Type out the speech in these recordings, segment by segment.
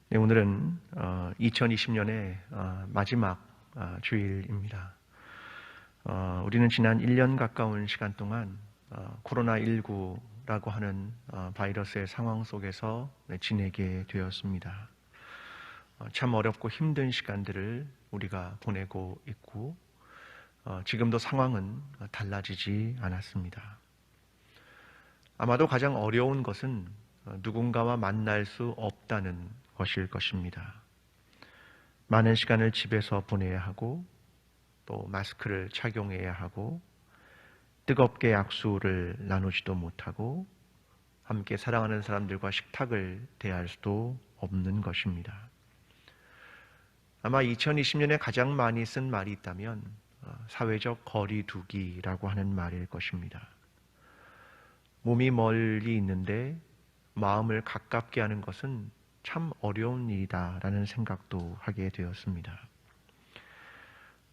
네, 오늘은 2020년의 마지막 주일입니다. 우리는 지난 1년 가까운 시간 동안 코로나19라고 하는 바이러스의 상황 속에서 지내게 되었습니다. 참 어렵고 힘든 시간들을 우리가 보내고 있고 지금도 상황은 달라지지 않았습니다. 아마도 가장 어려운 것은 누군가와 만날 수 없다는 것일 것입니다. 많은 시간을 집에서 보내야 하고 또 마스크를 착용해야 하고 뜨겁게 약수를 나누지도 못하고 함께 사랑하는 사람들과 식탁을 대할 수도 없는 것입니다. 아마 2020년에 가장 많이 쓴 말이 있다면 사회적 거리두기라고 하는 말일 것입니다. 몸이 멀리 있는데 마음을 가깝게 하는 것은 참 어려운 일이다라는 생각도 하게 되었습니다.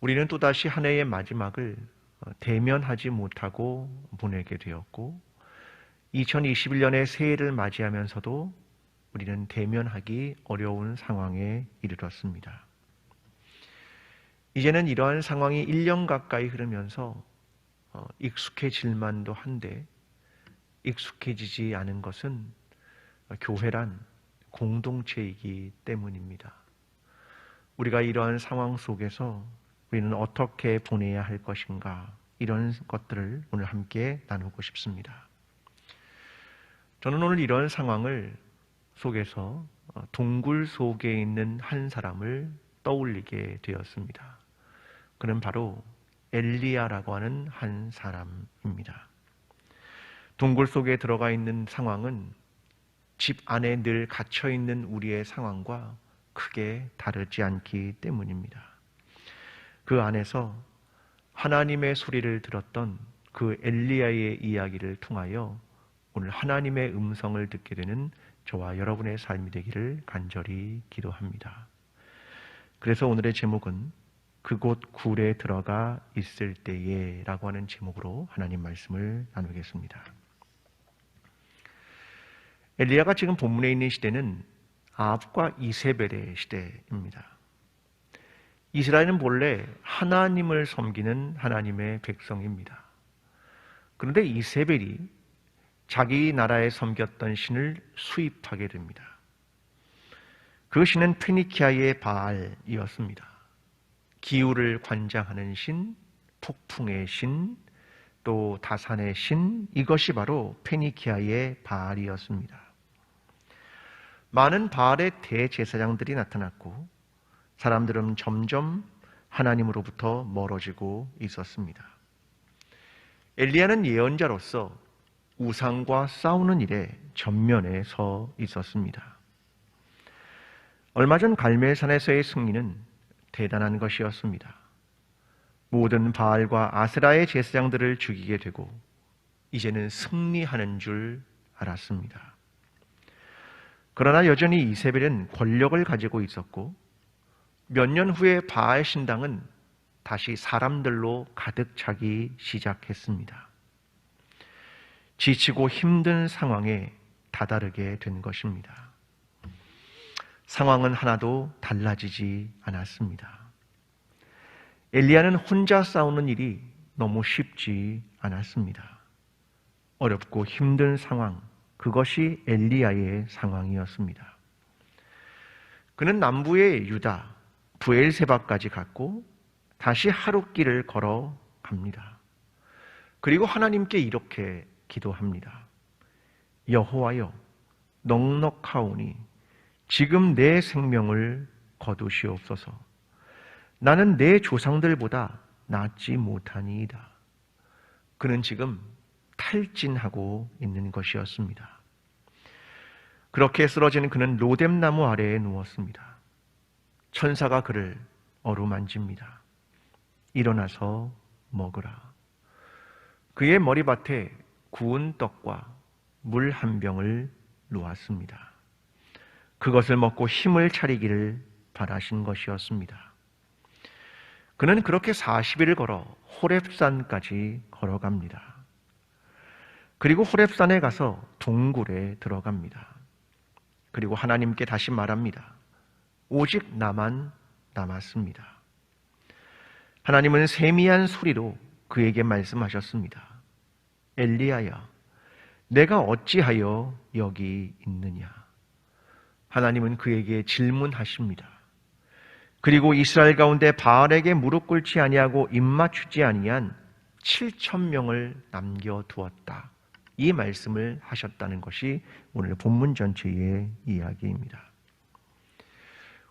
우리는 또다시 한 해의 마지막을 대면하지 못하고 보내게 되었고 2021년의 새해를 맞이하면서도 우리는 대면하기 어려운 상황에 이르렀습니다. 이제는 이러한 상황이 1년 가까이 흐르면서 익숙해질만도 한데 익숙해지지 않은 것은 교회란 공동체이기 때문입니다. 우리가 이러한 상황 속에서 우리는 어떻게 보내야 할 것인가, 이런 것들을 오늘 함께 나누고 싶습니다. 저는 오늘 이런 상황을 속에서 동굴 속에 있는 한 사람을 떠올리게 되었습니다. 그는 바로 엘리야라고 하는 한 사람입니다. 동굴 속에 들어가 있는 상황은 집 안에 늘 갇혀 있는 우리의 상황과 크게 다르지 않기 때문입니다. 그 안에서 하나님의 소리를 들었던 그 엘리야의 이야기를 통하여 오늘 하나님의 음성을 듣게 되는 저와 여러분의 삶이 되기를 간절히 기도합니다. 그래서 오늘의 제목은 그곳 굴에 들어가 있을 때에 라고 하는 제목으로 하나님 말씀을 나누겠습니다. 엘리야가 지금 본문에 있는 시대는 아합과 이세벨의 시대입니다. 이스라엘은 본래 하나님을 섬기는 하나님의 백성입니다. 그런데 이세벨이 자기 나라에 섬겼던 신을 수입하게 됩니다. 그 신은 페니키아의 바알이었습니다. 기후를 관장하는 신, 폭풍의 신, 또 다산의 신, 이것이 바로 페니키아의 바알이었습니다. 많은 바알의 대제사장들이 나타났고 사람들은 점점 하나님으로부터 멀어지고 있었습니다. 엘리야는 예언자로서 우상과 싸우는 일에 전면에 서 있었습니다. 얼마 전 갈멜산에서의 승리는 대단한 것이었습니다. 모든 바알과 아세라의 제사장들을 죽이게 되고 이제는 승리하는 줄 알았습니다. 그러나 여전히 이세벨은 권력을 가지고 있었고 몇 년 후에 바알 신당은 다시 사람들로 가득 차기 시작했습니다. 지치고 힘든 상황에 다다르게 된 것입니다. 상황은 하나도 달라지지 않았습니다. 엘리야는 혼자 싸우는 일이 너무 쉽지 않았습니다. 어렵고 힘든 상황, 그것이 엘리야의 상황이었습니다. 그는 남부의 유다, 브엘세바까지 갔고 다시 하룻길을 걸어갑니다. 그리고 하나님께 이렇게 기도합니다. 여호와여, 넉넉하오니 지금 내 생명을 거두시옵소서. 나는 내 조상들보다 낫지 못하니이다. 그는 지금 탈진하고 있는 것이었습니다. 그렇게 쓰러진 그는 로뎀나무 아래에 누웠습니다. 천사가 그를 어루만집니다. 일어나서 먹으라. 그의 머리밭에 구운 떡과 물 한 병을 놓았습니다. 그것을 먹고 힘을 차리기를 바라신 것이었습니다. 그는 그렇게 40일을 걸어 호렙산까지 걸어갑니다. 그리고 호렙산에 가서 동굴에 들어갑니다. 그리고 하나님께 다시 말합니다. 오직 나만 남았습니다. 하나님은 세미한 소리로 그에게 말씀하셨습니다. 엘리야야, 내가 어찌하여 여기 있느냐? 하나님은 그에게 질문하십니다. 그리고 이스라엘 가운데 바알에게 무릎 꿇지 아니하고 입맞추지 아니한 7,000명을 남겨두었다. 이 말씀을 하셨다는 것이 오늘 본문 전체의 이야기입니다.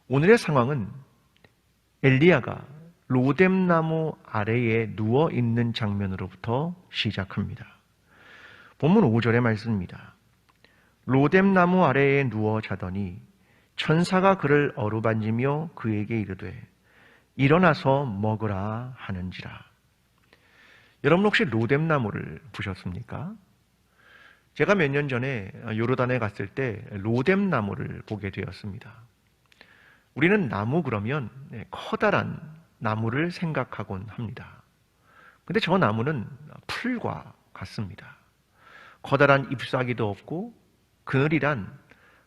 오늘의 상황은 엘리야가 로뎀나무 아래에 누워있는 장면으로부터 시작합니다. 본문 5절의 말씀입니다. 로뎀나무 아래에 누워 자더니 천사가 그를 어루만지며 그에게 이르되 일어나서 먹으라 하는지라. 여러분 혹시 로뎀나무를 보셨습니까? 제가 몇 년 전에 요르단에 갔을 때 로뎀나무를 보게 되었습니다. 우리는 나무 그러면 커다란 나무를 생각하곤 합니다. 근데 저 나무는 풀과 같습니다. 커다란 잎사귀도 없고 그늘이란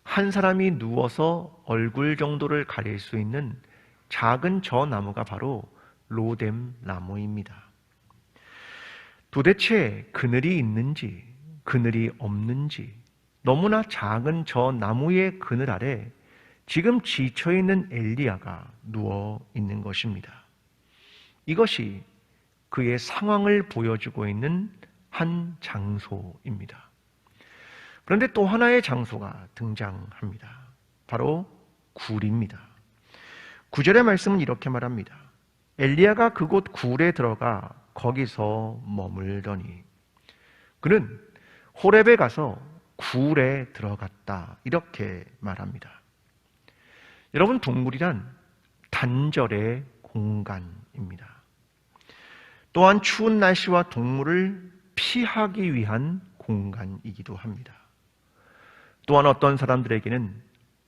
한 사람이 누워서 얼굴 정도를 가릴 수 있는 작은 저 나무가 바로 로뎀나무입니다. 도대체 그늘이 있는지 그늘이 없는지 너무나 작은 저 나무의 그늘 아래 지금 지쳐있는 엘리야가 누워 있는 것입니다. 이것이 그의 상황을 보여주고 있는 한 장소입니다. 그런데 또 하나의 장소가 등장합니다. 바로 굴입니다. 9절의 말씀은 이렇게 말합니다. 엘리야가 그곳 굴에 들어가 거기서 머물더니 그는 호렙에 가서 굴에 들어갔다. 이렇게 말합니다. 여러분, 동굴이란 단절의 공간입니다. 또한 추운 날씨와 동물을 피하기 위한 공간이기도 합니다. 또한 어떤 사람들에게는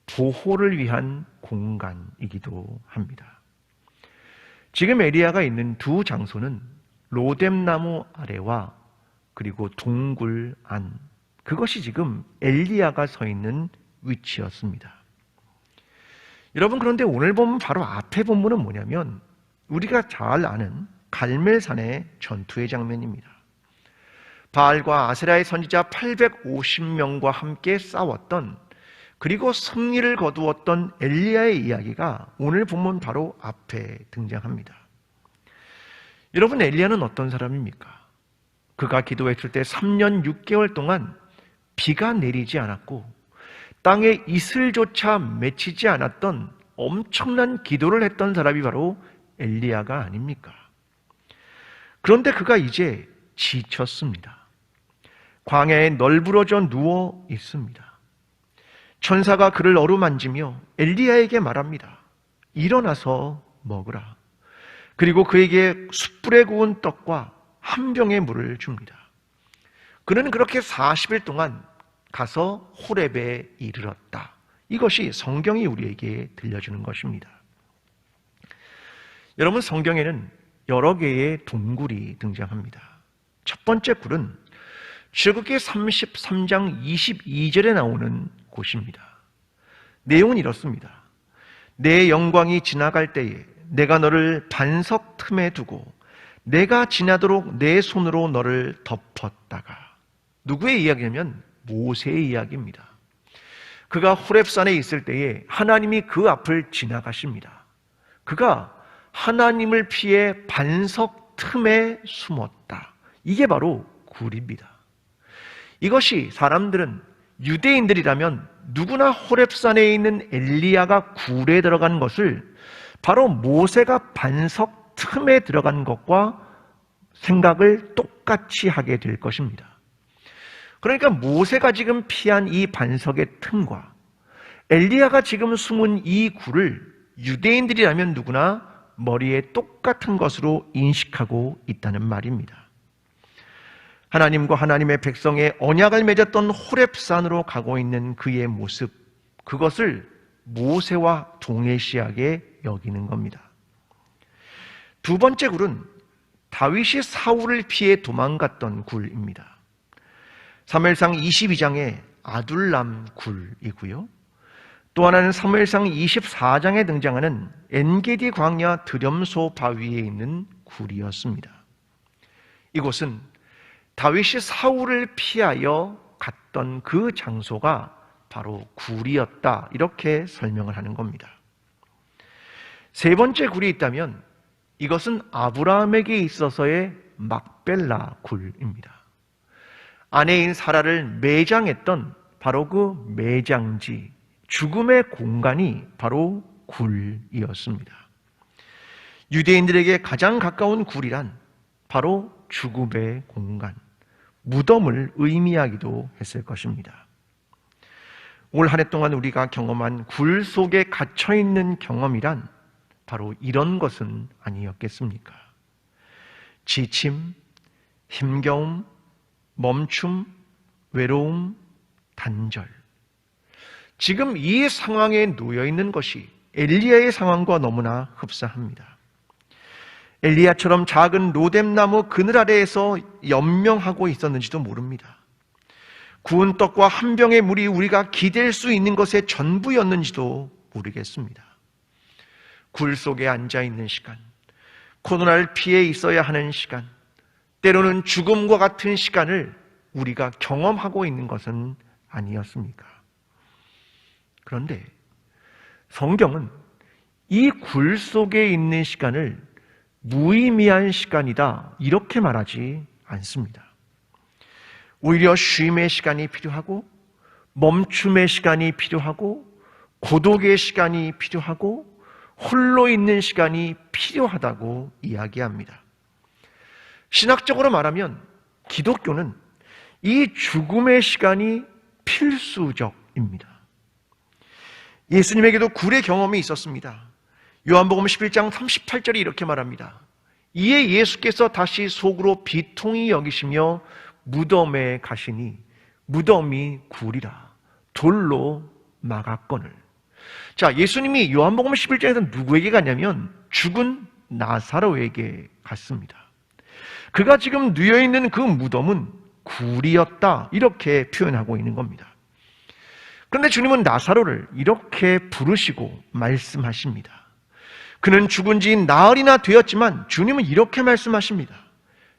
보호를 위한 공간이기도 합니다. 지금 엘리야가 있는 두 장소는 로뎀나무 아래와 그리고 동굴 안, 그것이 지금 엘리야가 서 있는 위치였습니다. 여러분, 그런데 오늘 보면 바로 앞에 본문은 뭐냐면 우리가 잘 아는 갈멜산의 전투의 장면입니다. 바알과 아세라의 선지자 850명과 함께 싸웠던, 그리고 승리를 거두었던 엘리야의 이야기가 오늘 본문 바로 앞에 등장합니다. 여러분, 엘리야는 어떤 사람입니까? 그가 기도했을 때 3년 6개월 동안 비가 내리지 않았고 땅에 이슬조차 맺히지 않았던 엄청난 기도를 했던 사람이 바로 엘리야가 아닙니까? 그런데 그가 이제 지쳤습니다. 광야에 널브러져 누워 있습니다. 천사가 그를 어루만지며 엘리야에게 말합니다. 일어나서 먹으라. 그리고 그에게 숯불에 구운 떡과 한 병의 물을 줍니다. 그는 그렇게 40일 동안 가서 호렙에 이르렀다. 이것이 성경이 우리에게 들려주는 것입니다. 여러분, 성경에는 여러 개의 동굴이 등장합니다. 첫 번째 굴은 출애굽기 33장 22절에 나오는 곳입니다. 내용은 이렇습니다. 내 영광이 지나갈 때에 내가 너를 반석 틈에 두고 내가 지나도록 내 손으로 너를 덮었다가. 누구의 이야기냐면 모세의 이야기입니다. 그가 호렙산에 있을 때에 하나님이 그 앞을 지나가십니다. 그가 하나님을 피해 반석 틈에 숨었다. 이게 바로 굴입니다. 이것이 사람들은, 유대인들이라면 누구나 호렙산에 있는 엘리야가 굴에 들어간 것을 바로 모세가 반석 틈에 들어간 것과 생각을 똑같이 하게 될 것입니다. 그러니까 모세가 지금 피한 이 반석의 틈과 엘리야가 지금 숨은 이 굴을 유대인들이라면 누구나 머리에 똑같은 것으로 인식하고 있다는 말입니다. 하나님과 하나님의 백성의 언약을 맺었던 호렙산으로 가고 있는 그의 모습, 그것을 모세와 동일시하게 여기는 겁니다. 두 번째 굴은 다윗이 사울을 피해 도망갔던 굴입니다. 사무엘상 22장의 아둘람 굴이고요. 또 하나는 사무엘상 24장에 등장하는 엔게디 광야 드렴소 바위에 있는 굴이었습니다. 이곳은 다윗이 사울을 피하여 갔던 그 장소가 바로 굴이었다, 이렇게 설명을 하는 겁니다. 세 번째 굴이 있다면 이것은 아브라함에게 있어서의 막벨라 굴입니다. 아내인 사라를 매장했던 바로 그 매장지, 죽음의 공간이 바로 굴이었습니다. 유대인들에게 가장 가까운 굴이란 바로 죽음의 공간, 무덤을 의미하기도 했을 것입니다. 올 한 해 동안 우리가 경험한 굴 속에 갇혀있는 경험이란 바로 이런 것은 아니었겠습니까? 지침, 힘겨움, 멈춤, 외로움, 단절. 지금 이 상황에 놓여 있는 것이 엘리야의 상황과 너무나 흡사합니다. 엘리야처럼 작은 로뎀나무 그늘 아래에서 연명하고 있었는지도 모릅니다. 구운 떡과 한 병의 물이 우리가 기댈 수 있는 것의 전부였는지도 모르겠습니다. 굴 속에 앉아 있는 시간, 코로나를 피해 있어야 하는 시간, 때로는 죽음과 같은 시간을 우리가 경험하고 있는 것은 아니었습니까? 그런데 성경은 이 굴 속에 있는 시간을 무의미한 시간이다, 이렇게 말하지 않습니다. 오히려 쉼의 시간이 필요하고, 멈춤의 시간이 필요하고, 고독의 시간이 필요하고, 홀로 있는 시간이 필요하다고 이야기합니다. 신학적으로 말하면 기독교는 이 죽음의 시간이 필수적입니다. 예수님에게도 굴의 경험이 있었습니다. 요한복음 11장 38절이 이렇게 말합니다. 이에 예수께서 다시 속으로 비통히 여기시며 무덤에 가시니 무덤이 굴이라 돌로 막았거늘. 자, 예수님이 요한복음 11장에서 누구에게 갔냐면 죽은 나사로에게 갔습니다. 그가 지금 누워있는 그 무덤은 굴이었다, 이렇게 표현하고 있는 겁니다. 그런데 주님은 나사로를 이렇게 부르시고 말씀하십니다. 그는 죽은 지 나흘이나 되었지만 주님은 이렇게 말씀하십니다.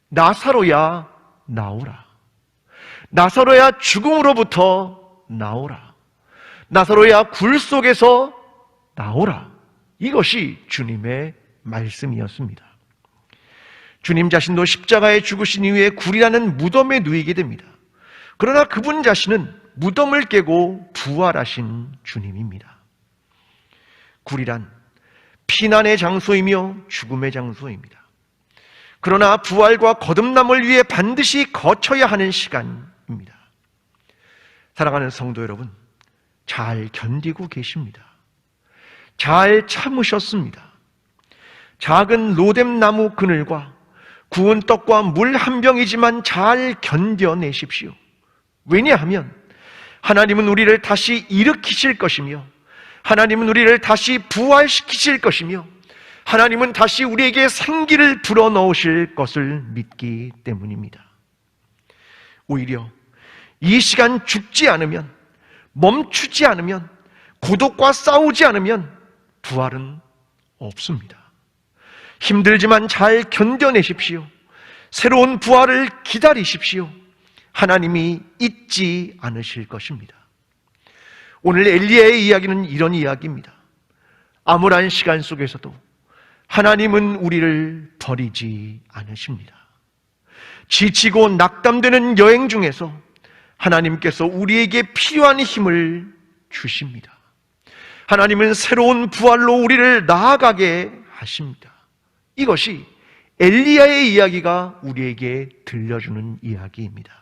나사로야, 나오라. 나사로야, 죽음으로부터 나오라. 나사로야, 굴 속에서 나오라. 이것이 주님의 말씀이었습니다. 주님 자신도 십자가에 죽으신 이후에 굴이라는 무덤에 누이게 됩니다. 그러나 그분 자신은 무덤을 깨고 부활하신 주님입니다. 굴이란 피난의 장소이며 죽음의 장소입니다. 그러나 부활과 거듭남을 위해 반드시 거쳐야 하는 시간입니다. 사랑하는 성도 여러분, 잘 견디고 계십니다. 잘 참으셨습니다. 작은 로뎀나무 그늘과 구운 떡과 물 한 병이지만 잘 견뎌내십시오. 왜냐하면 하나님은 우리를 다시 일으키실 것이며, 하나님은 우리를 다시 부활시키실 것이며, 하나님은 다시 우리에게 생기를 불어넣으실 것을 믿기 때문입니다. 오히려 이 시간 죽지 않으면, 멈추지 않으면, 고독과 싸우지 않으면 부활은 없습니다. 힘들지만 잘 견뎌내십시오. 새로운 부활을 기다리십시오. 하나님이 잊지 않으실 것입니다. 오늘 엘리야의 이야기는 이런 이야기입니다. 암울한 시간 속에서도 하나님은 우리를 버리지 않으십니다. 지치고 낙담되는 여행 중에서 하나님께서 우리에게 필요한 힘을 주십니다. 하나님은 새로운 부활로 우리를 나아가게 하십니다. 이것이 엘리야의 이야기가 우리에게 들려주는 이야기입니다.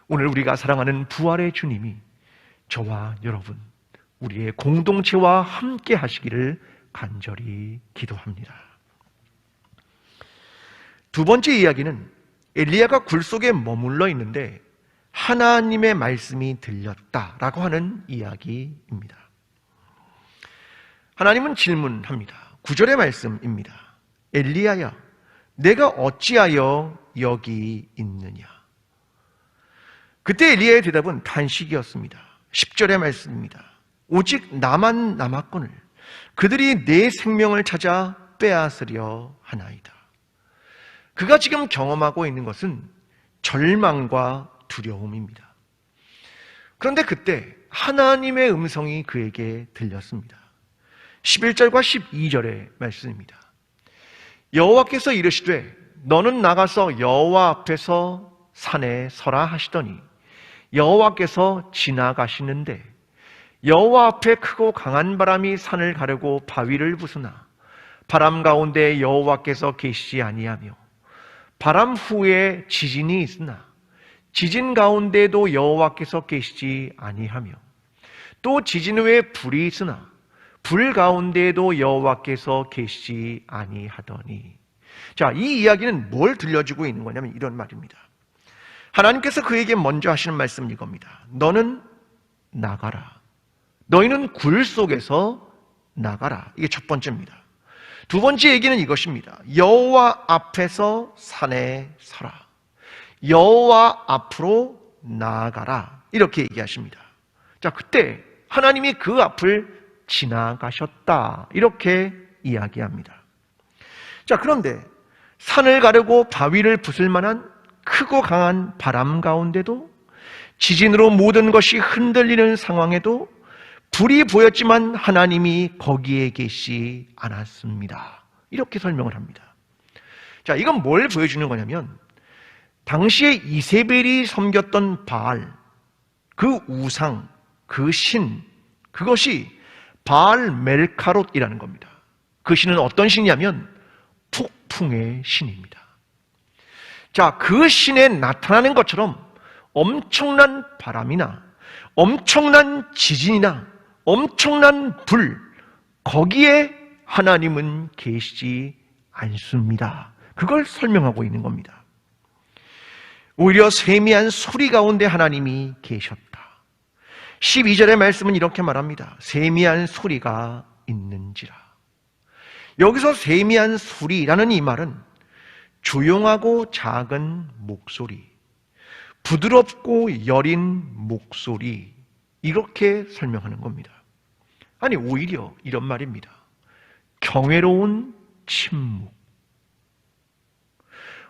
오늘 우리가 사랑하는 부활의 주님이 저와 여러분, 우리의 공동체와 함께 하시기를 간절히 기도합니다. 두 번째 이야기는 엘리야가 굴 속에 머물러 있는데 하나님의 말씀이 들렸다라고 하는 이야기입니다. 하나님은 질문합니다. 9절의 말씀입니다. 엘리야야, 내가 어찌하여 여기 있느냐? 그때 엘리야의 대답은 단식이었습니다. 10절의 말씀입니다. 오직 나만 남았거늘 그들이 내 생명을 찾아 빼앗으려 하나이다. 그가 지금 경험하고 있는 것은 절망과 두려움입니다. 그런데 그때 하나님의 음성이 그에게 들렸습니다. 11절과 12절의 말씀입니다. 여호와께서 이르시되 너는 나가서 여호와 앞에서 산에 서라 하시더니 여호와께서 지나가시는데 여호와 앞에 크고 강한 바람이 산을 가르고 바위를 부수나 바람 가운데 여호와께서 계시지 아니하며 바람 후에 지진이 있으나 지진 가운데도 여호와께서 계시지 아니하며 또 지진 후에 불이 있으나 불 가운데에도 여호와께서 계시지 아니하더니. 자, 이 이야기는 뭘 들려주고 있는 거냐면 이런 말입니다. 하나님께서 그에게 먼저 하시는 말씀은 이겁니다. 너는 나가라. 너희는 굴 속에서 나가라. 이게 첫 번째입니다. 두 번째 얘기는 이것입니다. 여호와 앞에서 산에 서라. 여호와 앞으로 나아가라. 이렇게 얘기하십니다. 자, 그때 하나님이 그 앞을 지나가셨다. 이렇게 이야기합니다. 자, 그런데 산을 가르고 바위를 부술 만한 크고 강한 바람 가운데도 지진으로 모든 것이 흔들리는 상황에도 불이 보였지만 하나님이 거기에 계시지 않았습니다. 이렇게 설명을 합니다. 자, 이건 뭘 보여주는 거냐면 당시에 이세벨이 섬겼던 바알, 그 우상, 그 신, 그것이 바알 멜카롯이라는 겁니다. 그 신은 어떤 신이냐면 폭풍의 신입니다. 자, 그 신에 나타나는 것처럼 엄청난 바람이나 엄청난 지진이나 엄청난 불, 거기에 하나님은 계시지 않습니다. 그걸 설명하고 있는 겁니다. 오히려 세미한 소리 가운데 하나님이 계셨다. 12절의 말씀은 이렇게 말합니다. 세미한 소리가 있는지라. 여기서 세미한 소리라는 이 말은 조용하고 작은 목소리, 부드럽고 여린 목소리, 이렇게 설명하는 겁니다. 아니, 오히려 이런 말입니다. 경외로운 침묵.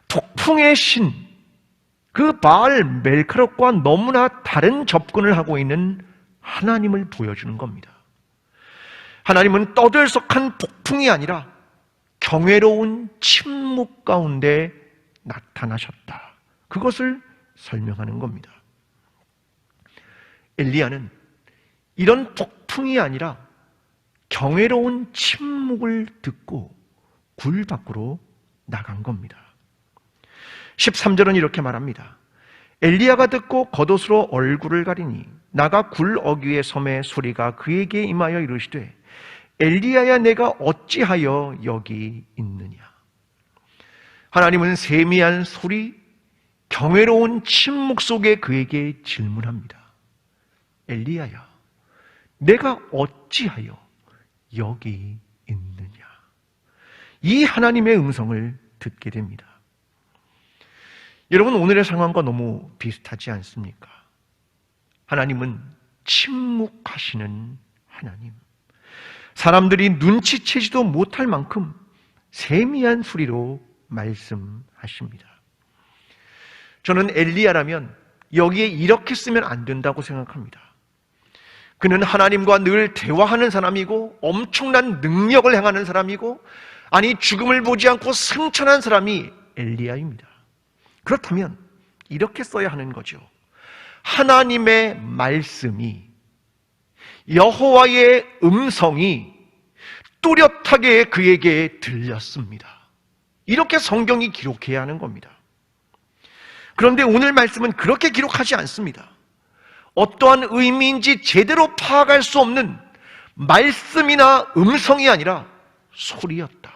폭풍의 신, 그 바알 멜카롯과 너무나 다른 접근을 하고 있는 하나님을 보여주는 겁니다. 하나님은 떠들썩한 폭풍이 아니라 경외로운 침묵 가운데 나타나셨다. 그것을 설명하는 겁니다. 엘리야는 이런 폭풍이 아니라 경외로운 침묵을 듣고 굴 밖으로 나간 겁니다. 13절은 이렇게 말합니다. 엘리야가 듣고 겉옷으로 얼굴을 가리니 나가 굴 어귀의 섬의 소리가 그에게 임하여 이르시되 엘리야야 내가 어찌하여 여기 있느냐. 하나님은 세미한 소리, 경외로운 침묵 속에 그에게 질문합니다. 엘리야야, 내가 어찌하여 여기 있느냐. 이 하나님의 음성을 듣게 됩니다. 여러분, 오늘의 상황과 너무 비슷하지 않습니까? 하나님은 침묵하시는 하나님. 사람들이 눈치채지도 못할 만큼 세미한 소리로 말씀하십니다. 저는 엘리야라면 여기에 이렇게 쓰면 안 된다고 생각합니다. 그는 하나님과 늘 대화하는 사람이고 엄청난 능력을 행하는 사람이고, 아니 죽음을 보지 않고 승천한 사람이 엘리야입니다. 그렇다면 이렇게 써야 하는 거죠. 하나님의 말씀이, 여호와의 음성이 뚜렷하게 그에게 들렸습니다. 이렇게 성경이 기록해야 하는 겁니다. 그런데 오늘 말씀은 그렇게 기록하지 않습니다. 어떠한 의미인지 제대로 파악할 수 없는 말씀이나 음성이 아니라 소리였다.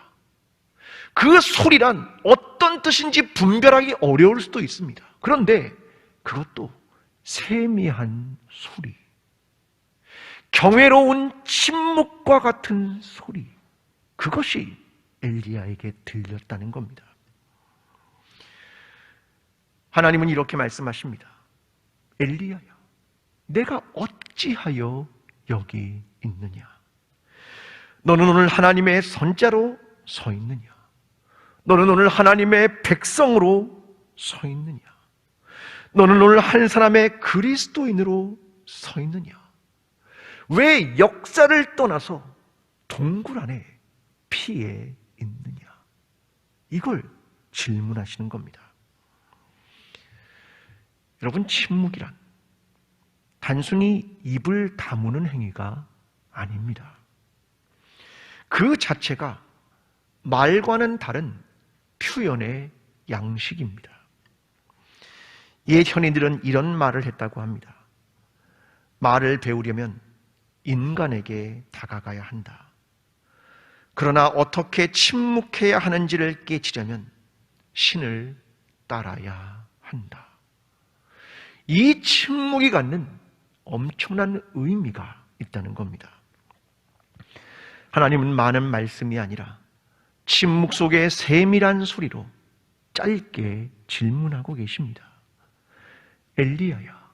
그 소리란 어떤 뜻인지 분별하기 어려울 수도 있습니다. 그런데 그것도 세미한 소리, 경외로운 침묵과 같은 소리, 그것이 엘리야에게 들렸다는 겁니다. 하나님은 이렇게 말씀하십니다. 엘리야야, 내가 어찌하여 여기 있느냐? 너는 오늘 하나님의 선자로 서 있느냐? 너는 오늘 하나님의 백성으로 서 있느냐? 너는 오늘 한 사람의 그리스도인으로 서 있느냐? 왜 역사를 떠나서 동굴 안에 피해 있느냐? 이걸 질문하시는 겁니다. 여러분, 침묵이란 단순히 입을 다무는 행위가 아닙니다. 그 자체가 말과는 다른 표현의 양식입니다. 옛 현인들은 이런 말을 했다고 합니다. 말을 배우려면 인간에게 다가가야 한다. 그러나 어떻게 침묵해야 하는지를 깨치려면 신을 따라야 한다. 이 침묵이 갖는 엄청난 의미가 있다는 겁니다. 하나님은 많은 말씀이 아니라 침묵 속의 세밀한 소리로 짧게 질문하고 계십니다. 엘리야야,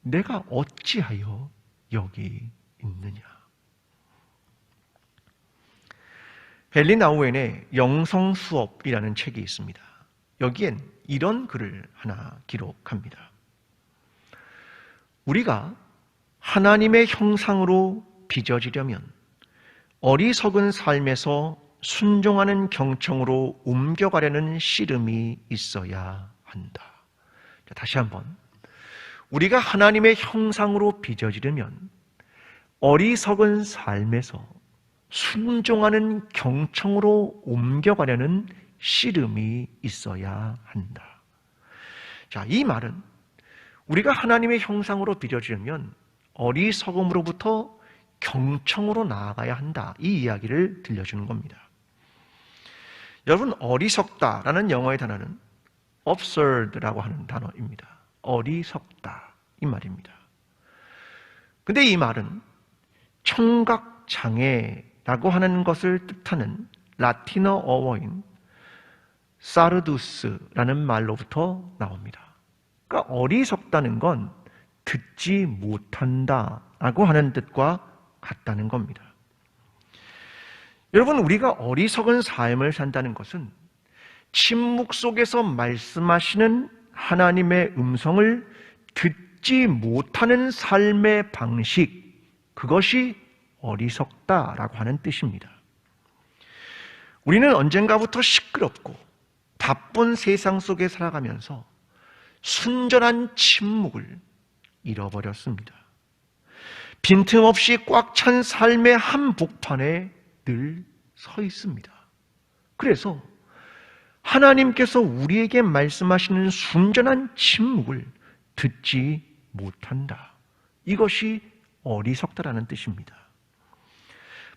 내가 어찌하여 여기 있느냐? 헨리 나우엔의 영성수업이라는 책이 있습니다. 여기엔 이런 글을 하나 기록합니다. 우리가 하나님의 형상으로 빚어지려면 어리석은 삶에서 순종하는 경청으로 옮겨가려는 씨름이 있어야 한다. 다시 한번, 우리가 하나님의 형상으로 빚어지려면 어리석은 삶에서 순종하는 경청으로 옮겨가려는 씨름이 있어야 한다. 자, 이 말은 우리가 하나님의 형상으로 빚어지려면 어리석음으로부터 경청으로 나아가야 한다. 이 이야기를 들려주는 겁니다. 여러분, 어리석다라는 영어의 단어는 absurd라고 하는 단어입니다. 어리석다, 이 말입니다. 근데 이 말은 청각장애라고 하는 것을 뜻하는 라틴어 어워인 사르두스라는 말로부터 나옵니다. 그러니까 어리석다는 건 듣지 못한다라고 하는 뜻과 같다는 겁니다. 여러분, 우리가 어리석은 삶을 산다는 것은 침묵 속에서 말씀하시는 하나님의 음성을 듣지 못하는 삶의 방식, 그것이 어리석다라고 하는 뜻입니다. 우리는 언젠가부터 시끄럽고 바쁜 세상 속에 살아가면서 순전한 침묵을 잃어버렸습니다. 빈틈없이 꽉 찬 삶의 한복판에 늘 서 있습니다. 그래서 하나님께서 우리에게 말씀하시는 순전한 침묵을 듣지 못한다. 이것이 어리석다라는 뜻입니다.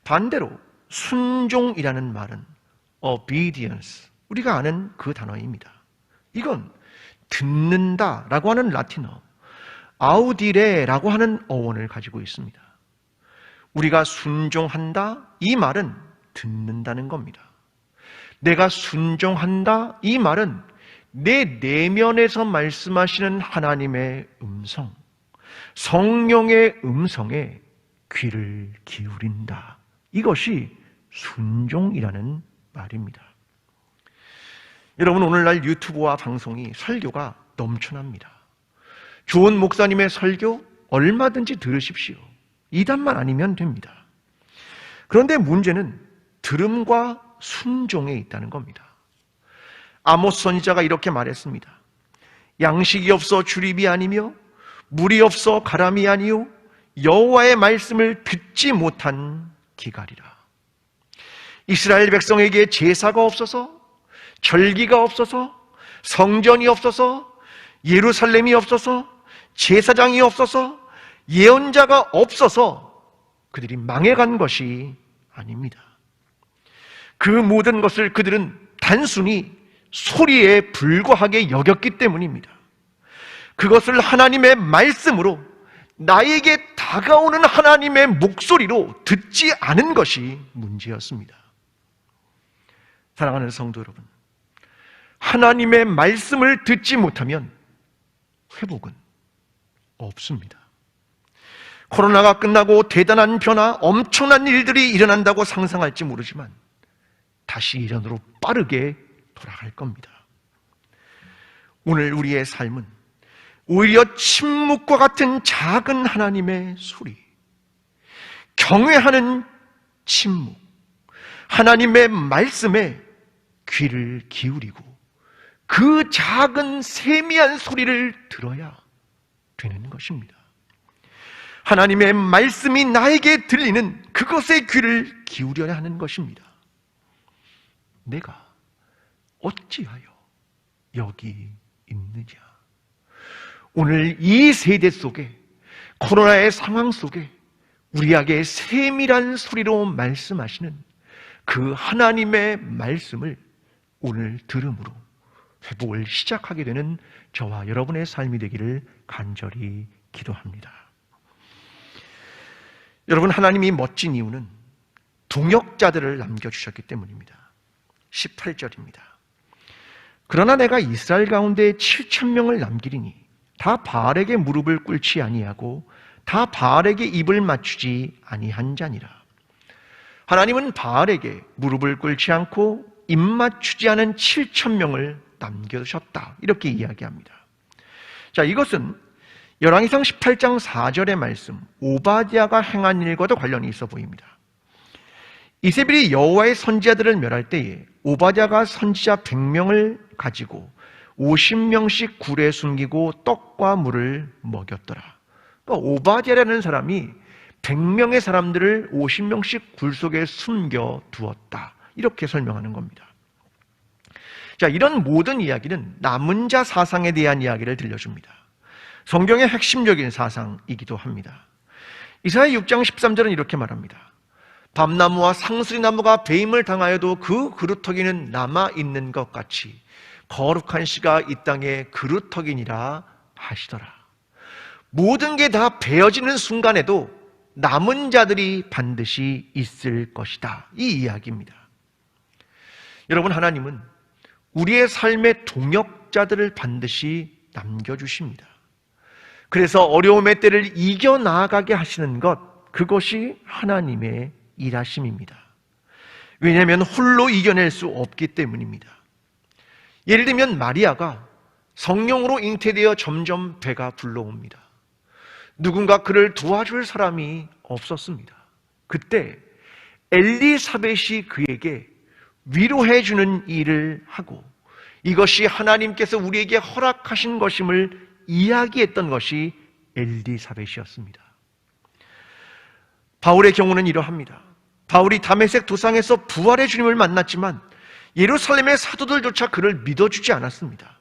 반대로 순종이라는 말은 obedience, 우리가 아는 그 단어입니다. 이건 듣는다라고 하는 라틴어 아우디레라고 하는 어원을 가지고 있습니다. 우리가 순종한다, 이 말은 듣는다는 겁니다. 내가 순종한다, 이 말은 내 내면에서 말씀하시는 하나님의 음성, 성령의 음성에 귀를 기울인다. 이것이 순종이라는 말입니다. 여러분, 오늘날 유튜브와 방송이 설교가 넘쳐납니다. 좋은 목사님의 설교 얼마든지 들으십시오. 이단만 아니면 됩니다. 그런데 문제는 들음과 순종에 있다는 겁니다. 아모스 선지자가 이렇게 말했습니다. 양식이 없어 주립이 아니며 물이 없어 가람이 아니요 여호와의 말씀을 듣지 못한 기갈이라. 이스라엘 백성에게 제사가 없어서, 절기가 없어서, 성전이 없어서, 예루살렘이 없어서, 제사장이 없어서, 예언자가 없어서 그들이 망해간 것이 아닙니다. 그 모든 것을 그들은 단순히 소리에 불과하게 여겼기 때문입니다. 그것을 하나님의 말씀으로, 나에게 다가오는 하나님의 목소리로 듣지 않은 것이 문제였습니다. 사랑하는 성도 여러분, 하나님의 말씀을 듣지 못하면 회복은 없습니다. 코로나가 끝나고 대단한 변화, 엄청난 일들이 일어난다고 상상할지 모르지만 다시 이전으로 빠르게 돌아갈 겁니다. 오늘 우리의 삶은 오히려 침묵과 같은 작은 하나님의 소리, 경외하는 침묵, 하나님의 말씀에 귀를 기울이고 그 작은 세미한 소리를 들어야 되는 것입니다. 하나님의 말씀이 나에게 들리는 그것에 귀를 기울여야 하는 것입니다. 내가 어찌하여 여기 있느냐? 오늘 이 세대 속에, 코로나의 상황 속에 우리에게 세밀한 소리로 말씀하시는 그 하나님의 말씀을 오늘 들음으로 회복을 시작하게 되는 저와 여러분의 삶이 되기를 간절히 기도합니다. 여러분, 하나님이 멋진 이유는 동역자들을 남겨주셨기 때문입니다. 18절입니다. 그러나 내가 이스라엘 가운데 7,000명을 남기리니 다 바알에게 무릎을 꿇지 아니하고 다 바알에게 입을 맞추지 아니한 자니라. 하나님은 바알에게 무릎을 꿇지 않고 입 맞추지 않은 7,000명을 남겨두셨다, 이렇게 이야기합니다. 자, 이것은 열왕기상 18장 4절의 말씀, 오바댜가 행한 일과도 관련이 있어 보입니다. 이세벨이 여호와의 선지자들을 멸할 때에 오바댜가 선지자 100명을 가지고 50명씩 굴에 숨기고 떡과 물을 먹였더라. 그러니까 오바댜라는 사람이 100명의 사람들을 50명씩 굴 속에 숨겨 두었다, 이렇게 설명하는 겁니다. 자, 이런 모든 이야기는 남은 자 사상에 대한 이야기를 들려줍니다. 성경의 핵심적인 사상이기도 합니다. 이사야 6장 13절은 이렇게 말합니다. 밤나무와 상수리나무가 배임을 당하여도 그 그루터기는 남아있는 것 같이 거룩한 씨가 이 땅에 그루터기니라 하시더라. 모든 게 다 베어지는 순간에도 남은 자들이 반드시 있을 것이다, 이 이야기입니다. 여러분, 하나님은 우리의 삶의 동역자들을 반드시 남겨주십니다. 그래서 어려움의 때를 이겨나가게 하시는 것, 그것이 하나님의 일하심입니다. 왜냐하면 홀로 이겨낼 수 없기 때문입니다. 예를 들면 마리아가 성령으로 잉태되어 점점 배가 불러옵니다. 누군가 그를 도와줄 사람이 없었습니다. 그때 엘리사벳이 그에게 위로해주는 일을 하고 이것이 하나님께서 우리에게 허락하신 것임을 이야기했던 것이 엘리사벳이었습니다. 바울의 경우는 이러합니다. 바울이 다메섹 도상에서 부활의 주님을 만났지만 예루살렘의 사도들조차 그를 믿어주지 않았습니다.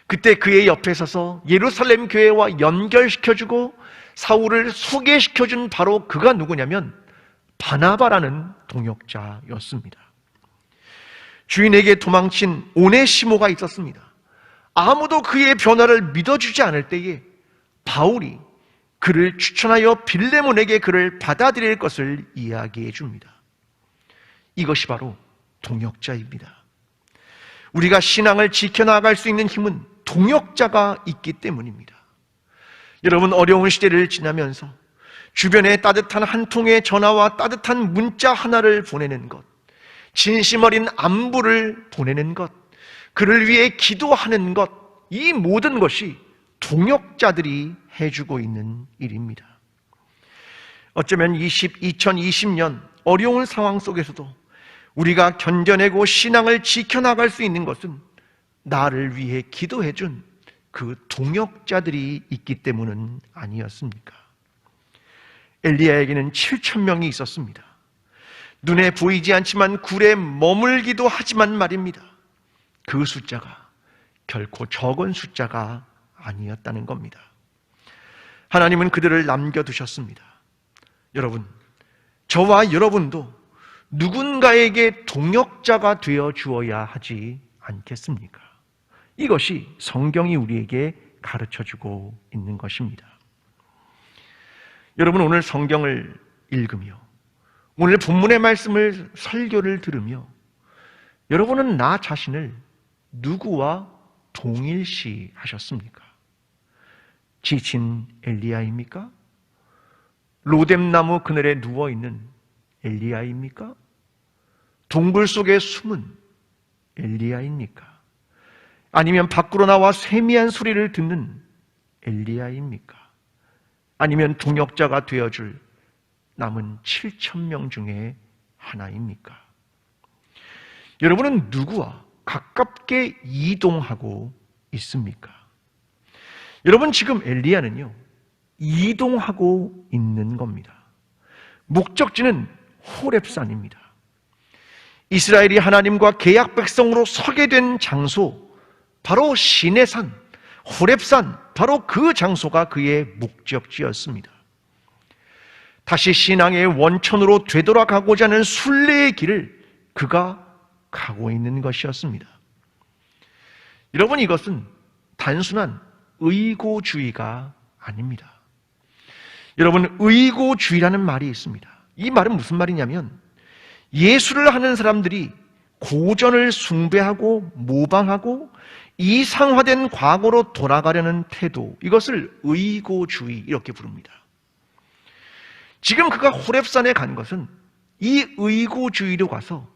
그때 그의 옆에 서서 예루살렘 교회와 연결시켜주고 사울을 소개시켜준 바로 그가 누구냐면 바나바라는 동역자였습니다. 주인에게 도망친 오네시모가 있었습니다. 아무도 그의 변화를 믿어주지 않을 때에 바울이 그를 추천하여 빌레몬에게 그를 받아들일 것을 이야기해 줍니다. 이것이 바로 동역자입니다. 우리가 신앙을 지켜나갈 수 있는 힘은 동역자가 있기 때문입니다. 여러분, 어려운 시대를 지나면서 주변에 따뜻한 한 통의 전화와 따뜻한 문자 하나를 보내는 것, 진심 어린 안부를 보내는 것, 그를 위해 기도하는 것, 이 모든 것이 동역자들이 해주고 있는 일입니다. 어쩌면 2020년 어려운 상황 속에서도 우리가 견뎌내고 신앙을 지켜나갈 수 있는 것은 나를 위해 기도해준 그 동역자들이 있기 때문은 아니었습니까? 엘리야에게는 7,000명이 있었습니다. 눈에 보이지 않지만 굴에 머물기도 하지만 말입니다. 그 숫자가 결코 적은 숫자가 아니었다는 겁니다. 하나님은 그들을 남겨두셨습니다. 여러분, 저와 여러분도 누군가에게 동역자가 되어 주어야 하지 않겠습니까? 이것이 성경이 우리에게 가르쳐주고 있는 것입니다. 여러분, 오늘 성경을 읽으며 오늘 본문의 말씀을 설교를 들으며 여러분은 나 자신을 누구와 동일시 하셨습니까? 지친 엘리야입니까? 로뎀나무 그늘에 누워있는 엘리야입니까? 동굴 속에 숨은 엘리야입니까? 아니면 밖으로 나와 세미한 소리를 듣는 엘리야입니까? 아니면 동역자가 되어줄 남은 7,000명 중에 하나입니까? 여러분은 누구와 가깝게 이동하고 있습니까? 여러분, 지금 엘리야는요, 이동하고 있는 겁니다. 목적지는 호렙산입니다. 이스라엘이 하나님과 계약 백성으로 서게 된 장소, 바로 시내산, 호렙산, 바로 그 장소가 그의 목적지였습니다. 다시 신앙의 원천으로 되돌아가고자 하는 순례의 길을 그가 가고 있는 것이었습니다. 여러분, 이것은 단순한 의고주의가 아닙니다. 여러분, 의고주의라는 말이 있습니다. 이 말은 무슨 말이냐면, 예수를 하는 사람들이 고전을 숭배하고 모방하고 이상화된 과거로 돌아가려는 태도, 이것을 의고주의 이렇게 부릅니다. 지금 그가 호렙산에 간 것은 이 의고주의로 가서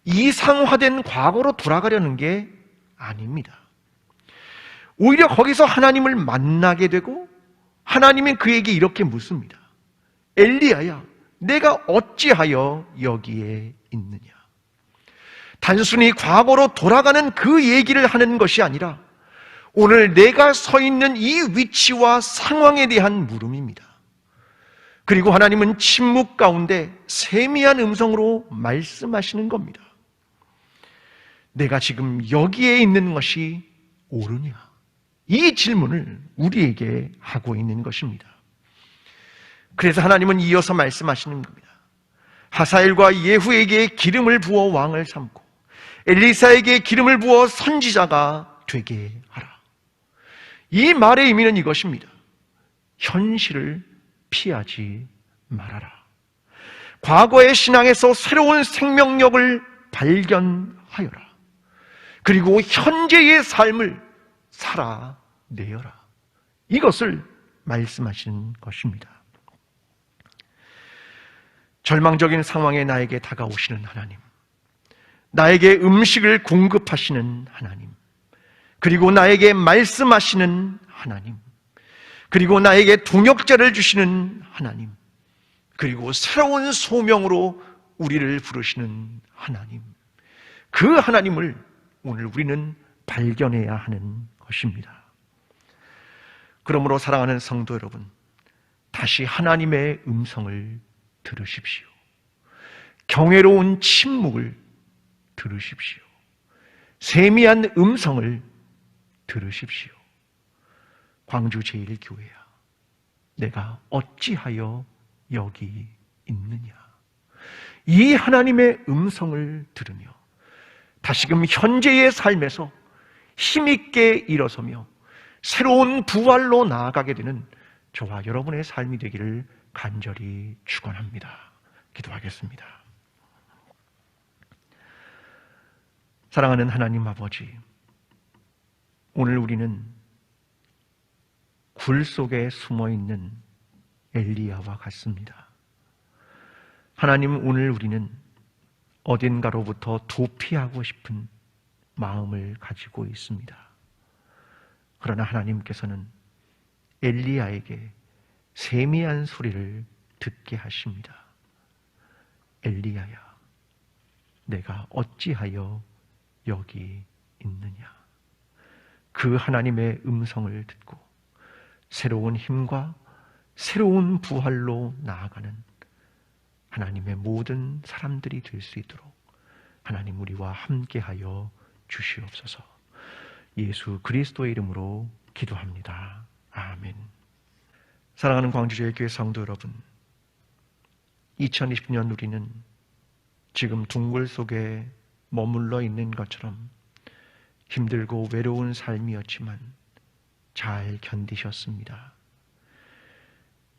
이상화된 과거로 돌아가려는 게 아닙니다. 오히려 거기서 하나님을 만나게 되고 하나님이 그에게 이렇게 묻습니다. 엘리야야, 내가 어찌하여 여기에 있느냐? 단순히 과거로 돌아가는 그 얘기를 하는 것이 아니라 오늘 내가 서 있는 이 위치와 상황에 대한 물음입니다. 그리고 하나님은 침묵 가운데 세미한 음성으로 말씀하시는 겁니다. 내가 지금 여기에 있는 것이 옳으냐? 이 질문을 우리에게 하고 있는 것입니다. 그래서 하나님은 이어서 말씀하시는 겁니다. 하사엘과 예후에게 기름을 부어 왕을 삼고 엘리사에게 기름을 부어 선지자가 되게 하라. 이 말의 의미는 이것입니다. 현실을 피하지 말아라. 과거의 신앙에서 새로운 생명력을 발견하여라. 그리고 현재의 삶을 살아내어라. 이것을 말씀하시는 것입니다. 절망적인 상황에 나에게 다가오시는 하나님, 나에게 음식을 공급하시는 하나님, 그리고 나에게 말씀하시는 하나님, 그리고 나에게 동역자를 주시는 하나님, 그리고 새로운 소명으로 우리를 부르시는 하나님, 그 하나님을 오늘 우리는 발견해야 하는 것입니다. 그러므로 사랑하는 성도 여러분, 다시 하나님의 음성을 들으십시오. 경외로운 침묵을 들으십시오. 세미한 음성을 들으십시오. 광주 제1교회야, 내가 어찌하여 여기 있느냐? 이 하나님의 음성을 들으며 다시금 현재의 삶에서 힘있게 일어서며 새로운 부활로 나아가게 되는 저와 여러분의 삶이 되기를 간절히 축원합니다. 기도하겠습니다. 사랑하는 하나님 아버지, 오늘 우리는 굴 속에 숨어있는 엘리야와 같습니다. 하나님, 오늘 우리는 어딘가로부터 도피하고 싶은 마음을 가지고 있습니다. 그러나 하나님께서는 엘리야에게 세미한 소리를 듣게 하십니다. 엘리야야, 내가 어찌하여 여기 있느냐? 그 하나님의 음성을 듣고 새로운 힘과 새로운 부활로 나아가는 하나님의 모든 사람들이 될 수 있도록 하나님 우리와 함께하여 주시옵소서. 예수 그리스도의 이름으로 기도합니다. 아멘. 사랑하는 광주제일교회 성도 여러분, 2020년 우리는 지금 둥굴 속에 머물러 있는 것처럼 힘들고 외로운 삶이었지만 잘 견디셨습니다.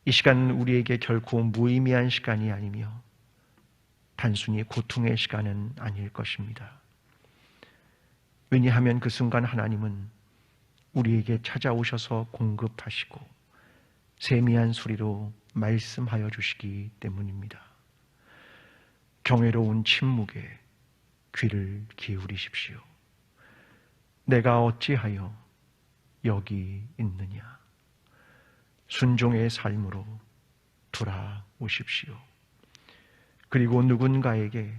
이 시간 우리에게 결코 무의미한 시간이 아니며 단순히 고통의 시간은 아닐 것입니다. 왜냐하면 그 순간 하나님은 우리에게 찾아오셔서 공급하시고 세미한 소리로 말씀하여 주시기 때문입니다. 경외로운 침묵에 귀를 기울이십시오. 내가 어찌하여 여기 있느냐? 순종의 삶으로 돌아오십시오. 그리고 누군가에게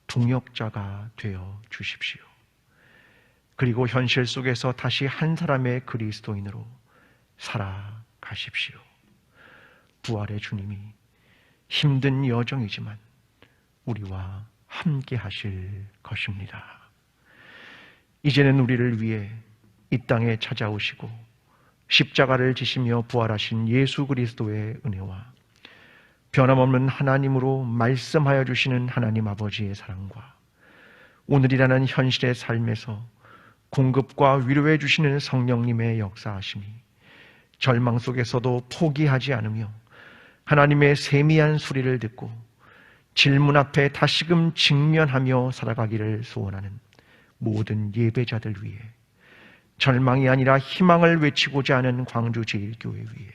동역자가 되어 주십시오. 그리고 현실 속에서 다시 한 사람의 그리스도인으로 살아가십시오. 부활의 주님이 힘든 여정이지만 우리와 함께 하실 것입니다. 이제는 우리를 위해 이 땅에 찾아오시고 십자가를 지시며 부활하신 예수 그리스도의 은혜와 변함없는 하나님으로 말씀하여 주시는 하나님 아버지의 사랑과 오늘이라는 현실의 삶에서 공급과 위로해 주시는 성령님의 역사하심이 절망 속에서도 포기하지 않으며 하나님의 세미한 소리를 듣고 질문 앞에 다시금 직면하며 살아가기를 소원하는 모든 예배자들 위해, 절망이 아니라 희망을 외치고자 하는 광주제일교회 위에,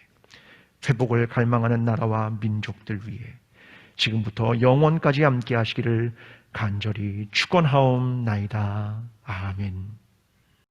회복을 갈망하는 나라와 민족들 위해 지금부터 영원까지 함께 하시기를 간절히 축원하옵나이다. 아멘.